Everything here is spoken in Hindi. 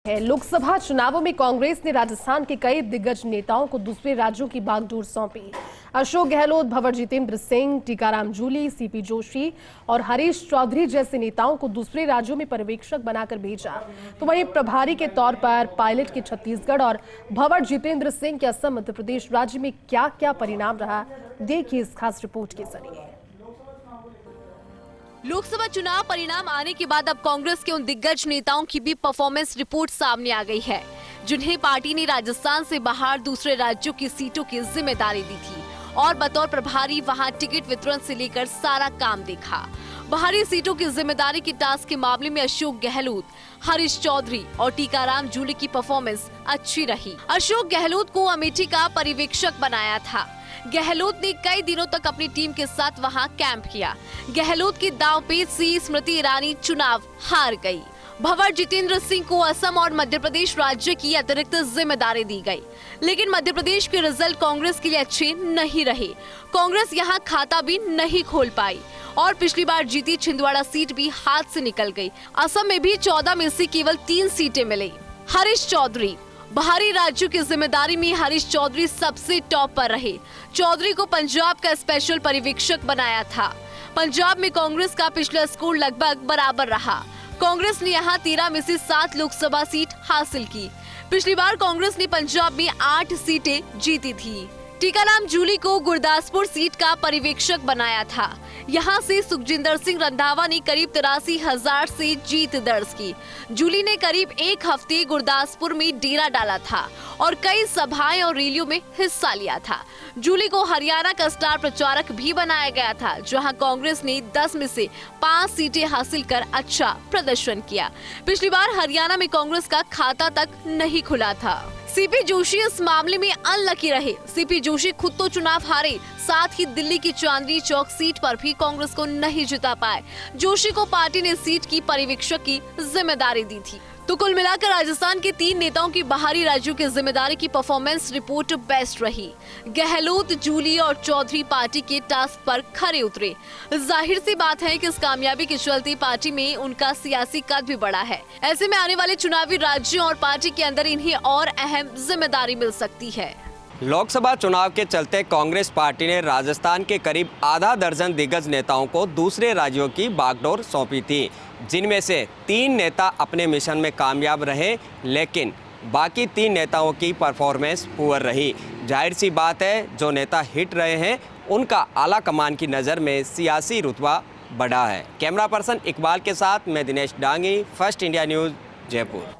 लोकसभा चुनावों में कांग्रेस ने राजस्थान के कई दिग्गज नेताओं को दूसरे राज्यों की बागडोर सौंपी। अशोक गहलोत, भंवर जितेंद्र सिंह, टीकाराम जूली, सीपी जोशी और हरीश चौधरी जैसे नेताओं को दूसरे राज्यों में पर्यवेक्षक बनाकर भेजा। तो वहीं प्रभारी के तौर पर पायलट के छत्तीसगढ़ और भंवर जितेंद्र सिंह के असम मध्य प्रदेश राज्य में क्या क्या परिणाम रहा, देखिए इस खास रिपोर्ट के जरिए। लोकसभा चुनाव परिणाम आने के बाद अब कांग्रेस के उन दिग्गज नेताओं की भी परफॉर्मेंस रिपोर्ट सामने आ गई है, जिन्हें पार्टी ने राजस्थान से बाहर दूसरे राज्यों की सीटों की जिम्मेदारी दी थी और बतौर प्रभारी वहां टिकट वितरण से लेकर सारा काम देखा। बाहरी सीटों की जिम्मेदारी के टास्क के मामले में अशोक गहलोत, हरीश चौधरी और टीकाराम जूली की परफॉर्मेंस अच्छी रही। अशोक गहलोत को अमेठी का पर्यवेक्षक बनाया था। गहलोत ने कई दिनों तक अपनी टीम के साथ वहां कैंप किया। गहलोत की दांवपेच से स्मृति ईरानी चुनाव हार गई। भंवर जितेंद्र सिंह को असम और मध्य प्रदेश राज्य की अतिरिक्त जिम्मेदारी दी गई, लेकिन मध्य प्रदेश के रिजल्ट कांग्रेस के लिए अच्छे नहीं रहे। कांग्रेस यहां खाता भी नहीं खोल पाई और पिछली बार जीती छिंदवाड़ा सीट भी हाथ से निकल गई। असम में भी 14 में से केवल 3 सीटें मिली। हरीश चौधरी, बाहरी राज्यों की जिम्मेदारी में हरीश चौधरी सबसे टॉप पर रहे। चौधरी को पंजाब का स्पेशल पर्यवेक्षक बनाया था। पंजाब में कांग्रेस का पिछला स्कोर लगभग बराबर रहा। कांग्रेस ने यहां 13 में से 7 लोकसभा सीट हासिल की। पिछली बार कांग्रेस ने पंजाब में 8 सीटें जीती थी। टीकाराम जूली को गुरदासपुर सीट का पर्यवेक्षक बनाया था। यहां से सुखजिंदर सिंह रंधावा ने करीब 83,000 से जीत दर्ज की। जूली ने करीब 1 हफ्ते गुरदासपुर में डेरा डाला था और कई सभाएं और रैलियों में हिस्सा लिया था। जूली को हरियाणा का स्टार प्रचारक भी बनाया गया था, जहां कांग्रेस ने 10 में से 5 सीटें हासिल कर अच्छा प्रदर्शन किया। पिछली बार हरियाणा में कांग्रेस का खाता तक नहीं खुला था। सीपी जोशी इस मामले में अनलकी रहे। सीपी जोशी खुद तो चुनाव हारे, साथ ही दिल्ली की चांदनी चौक सीट पर भी कांग्रेस को नहीं जिता पाए। जोशी को पार्टी ने सीट की पर्यवेक्षक की जिम्मेदारी दी थी। तो कुल मिलाकर राजस्थान के 3 नेताओं की बाहरी राज्यों की जिम्मेदारी की परफॉर्मेंस रिपोर्ट बेस्ट रही। गहलोत, जूली और चौधरी पार्टी के टास्क पर खरे उतरे। जाहिर सी बात है कि इस कामयाबी के चलते पार्टी में उनका सियासी कद भी बढ़ा है। ऐसे में आने वाले चुनावी राज्यों और पार्टी के अंदर इन्हें और अहम जिम्मेदारी मिल सकती है। लोकसभा चुनाव के चलते कांग्रेस पार्टी ने राजस्थान के करीब आधा दर्जन दिग्गज नेताओं को दूसरे राज्यों की बागडोर सौंपी थी, जिनमें से 3 नेता अपने मिशन में कामयाब रहे, लेकिन बाकी 3 नेताओं की परफॉर्मेंस पुअर रही। जाहिर सी बात है, जो नेता हिट रहे हैं उनका आला कमान की नज़र में सियासी रुतबा बढ़ा है। कैमरा पर्सन इकबाल के साथ मैं Dinesh Dangi, first India news, Jaipur.